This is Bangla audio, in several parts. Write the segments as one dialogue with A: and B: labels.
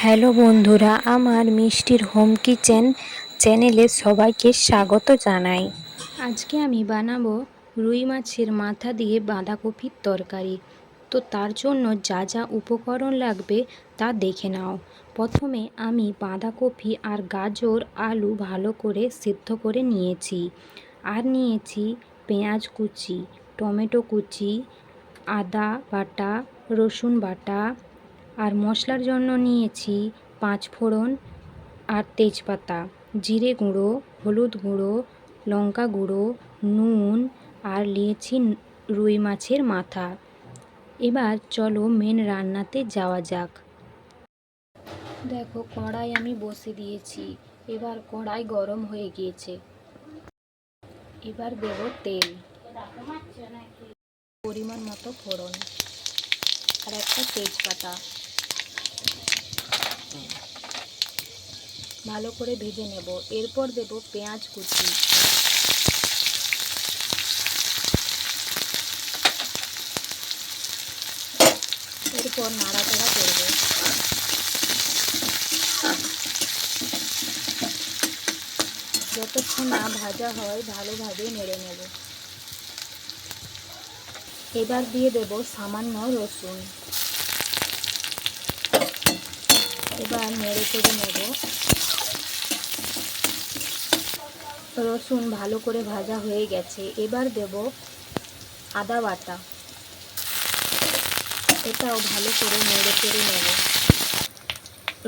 A: হ্যালো বন্ধুরা, আমার মিষ্টির হোম কিচেন চ্যানেলে সবাইকে স্বাগত জানাই। আজকে আমি বানাবো রুই মাছের মাথা দিয়ে বাঁধাকপির তরকারি। তো তার জন্য যা যা উপকরণ লাগবে তা দেখে নাও। প্রথমে আমি বাঁধাকপি আর গাজর আলু ভালো করে সিদ্ধ করে নিয়েছি। আর নিয়েছি পেঁয়াজ কুচি, টমেটো কুচি, আদা বাটা, রসুন বাটা। আর মশলার জন্য নিয়েছি 5 ফোড়ন আর তেজপাতা, জিরে গুঁড়ো, হলুদ গুঁড়ো, লঙ্কা গুঁড়ো, নুন আর নিয়েছি রুই মাছের মাথা। এবার চলো মেন রান্নাতে যাওয়া যাক। দেখো কড়াই আমি বসে দিয়েছি। এবার কড়াই গরম হয়ে গিয়েছে। এবার দেব তেল, পরিমাণ মতো ফোড়ন আর একটা তেজপাতা। ভালো করে ভেজে নেব। এরপর দেব পেঁয়াজ কুচি, এরপর নাড়াচাড়া করব। যতক্ষণ না ভাজা হয় ভালোভাবে নেড়ে নেব। এবার দিয়ে দেব সামান্য রসুন। এবার নেড়ে চেড়ে নেব। রসুন ভালো করে ভাজা হয়ে গেছে। এবার দেব আদা বাটা। এটাও ভালো করে নেড়ে চেড়ে নেব।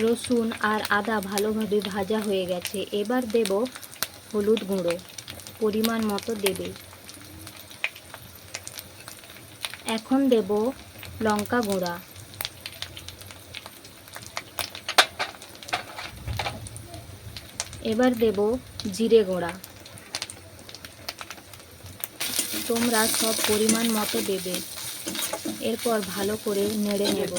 A: রসুন আর আদা ভালোভাবে ভাজা হয়ে গেছে। এবার দেব হলুদ গুঁড়ো, পরিমাণ মতো দেবে। এখন দেব লঙ্কা গুঁড়া। এবার দেব জিরে গুঁড়া। তোমরা সব পরিমাণ মতো দেবে। এরপর ভালো করে নেড়ে নেব।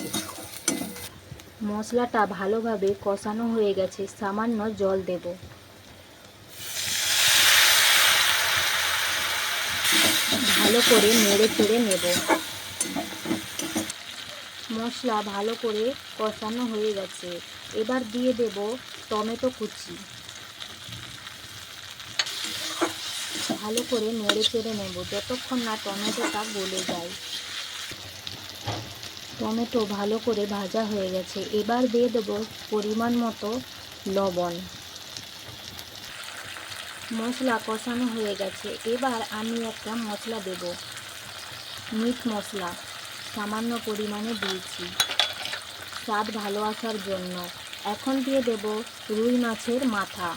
A: মশলাটা ভালোভাবে কষানো হয়ে গেছে। সামান্য জল দেব। ভালো করে নেড়ে চেড়ে নেব। মশলা ভালো করে কষানো হয়ে গেছে। এবার দিয়ে দেব টমেটো কুচি। ভালো করে নেড়ে চেড়ে নেব যতক্ষণ না টমেটোটা গলে যায়। টমেটো ভালো করে ভাজা হয়ে গেছে। এবার দিয়ে দেব পরিমাণ মতো লবণ। মশলা কষানো হয়ে গেছে। এবার আমি একটা মশলা দেব, মিট মশলা সামান্য পরিমাণে দিয়েছি স্বাদ ভালো আসার জন্য। এখন দিয়ে দেব রুই মাছের মাথা।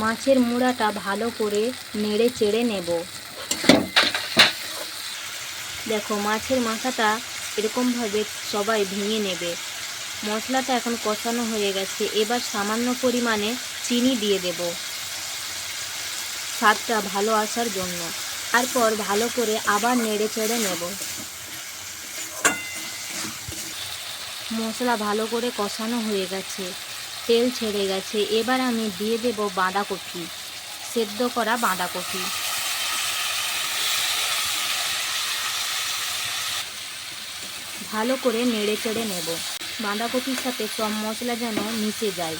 A: মাছের মুড়াটা ভালো করে নেড়ে চেড়ে নেব। দেখো মাছের মাথাটা এরকমভাবে সবাই ভেঙে নেবে। মশলাটা এখন কষানো হয়ে গেছে। এবার সামান্য পরিমাণে চিনি দিয়ে দেব স্বাদটা ভালো আসার জন্য। তারপর ভালো করে আবার নেড়ে চেড়ে নেব। মশলা ভালো করে কষানো হয়ে গেছে, তেল ছেড়ে গেছে। এবার আমি দিয়ে দেব বাঁধাকপি, সেদ্ধ করা বাঁধাকপি। ভালো করে নেড়ে চেড়ে নেব। বাঁধাকপির সাথে সব মশলা যেন মিশে যায়।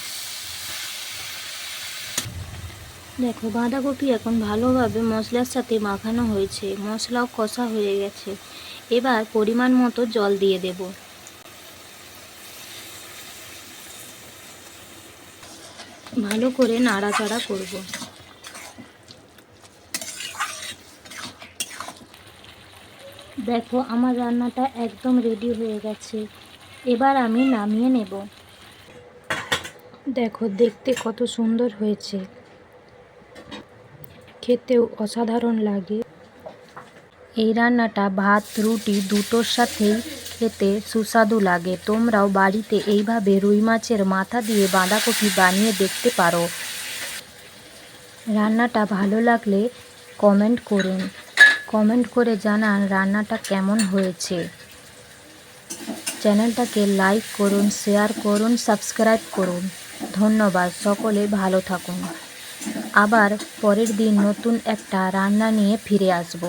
A: দেখো বাঁধাকপি এখন ভালোভাবে মশলার সাথে মাখানো হয়েছে। মশলাও কষা হয়ে গেছে। এবার পরিমাণ মতো জল দিয়ে দেব। ভালো করে নাড়াচাড়া করব। দেখো আমার রান্নাটা একদম রেডি হয়ে গেছে। এবার আমি নামিয়ে নেব। দেখো দেখতে কত সুন্দর হয়েছে, খেতেও অসাধারণ লাগে। এই রান্নাটা ভাত রুটি দুটোর সাথেই খেতে সুস্বাদু লাগে। তোমরাও বাড়িতে এইভাবে রুই মাছের মাথা দিয়ে বাঁধাকপি বানিয়ে দেখতে পারো। রান্নাটা ভালো লাগলে কমেন্ট করুন। কমেন্ট করে জানান রান্নাটা কেমন হয়েছে। চ্যানেলটাকে লাইক করুন, শেয়ার করুন, সাবস্ক্রাইব করুন। ধন্যবাদ। সকলে ভালো থাকুন। আবার পরের দিন নতুন একটা রান্না নিয়ে ফিরে আসব।